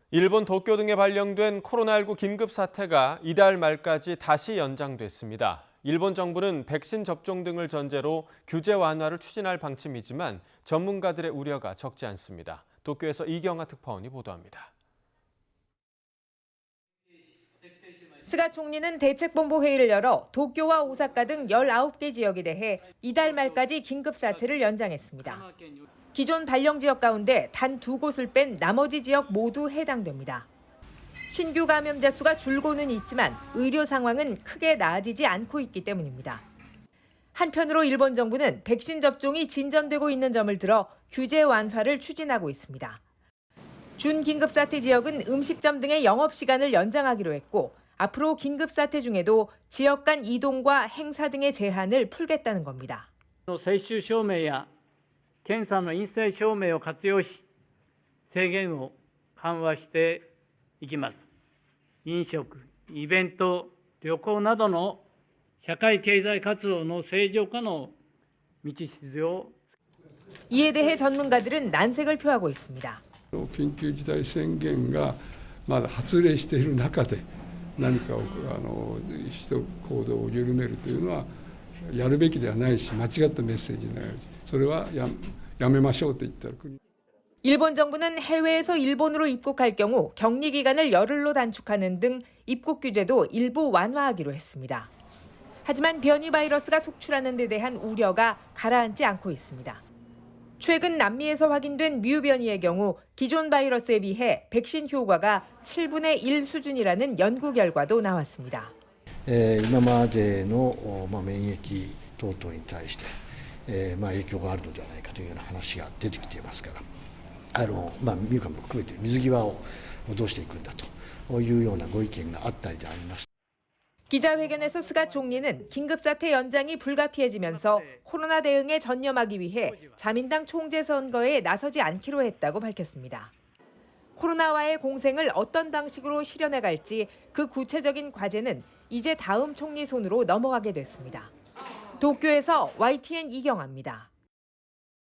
일본 도쿄 등에 발령된 코로나19 긴급 사태가 이달 말까지 다시 연장됐습니다. 일본 정부는 백신 접종 등을 전제로 규제 완화를 추진할 방침이지만 전문가들의 우려가 적지 않습니다. 도쿄에서 이경아 특파원이 보도합니다. 스가 총리는 대책본부 회의를 열어 도쿄와 오사카 등 19개 지역에 대해 이달 말까지 긴급사태를 연장했습니다. 기존 발령 지역 가운데 단 2곳을 뺀 나머지 지역 모두 해당됩니다. 신규 감염자 수가 줄고는 있지만 의료 상황은 크게 나아지지 않고 있기 때문입니다. 한편으로 일본 정부는 백신 접종이 진전되고 있는 점을 들어 규제 완화를 추진하고 있습니다. 준긴급사태 지역은 음식점 등의 영업시간을 연장하기로 했고 앞으로 긴급사태 중에도 지역 간 이동과 행사 등의 제한을 풀겠다는 겁니다. 接種証明や検査の陰性証明を活用し、制限を緩和していきます。飲食、イベント、旅行などの社会経済活動の正常化の道筋を 이에 대해 전문가들은 난색을 표하고 있습니다. 緊急事態宣言がまだ発令している中で何かを行動を緩めるというのはやるべきではないし間違ったメッセージになるしそれはやめましょうと言ったら国 일본 정부는 해외에서 일본으로 입국할 경우 격리 기간을 열흘로 단축하는 등 입국 규제도 일부 완화하기로 했습니다. 하지만 변이 바이러스가 속출하는 데 대한 우려가 가라앉지 않고 있습니다. 최근 남미에서 확인된 뮤 변이의 경우 기존 바이러스에 비해 백신 효과가 7분의 1 수준이라는 연구 결과도 나왔습니다. 今までの免疫等々に対して影響があるのではないかというような話が出てきていますから、ミュー株も含めて水際をどうしていくんだというようなご意見があったりであります。 기자회견에서 스가 총리는 긴급사태 연장이 불가피해지면서 코로나 대응에 전념하기 위해 자민당 총재 선거에 나서지 않기로 했다고 밝혔습니다. 코로나와의 공생을 어떤 방식으로 실현해 갈지 그 구체적인 과제는 이제 다음 총리 손으로 넘어가게 됐습니다. 도쿄에서 YTN 이경아입니다.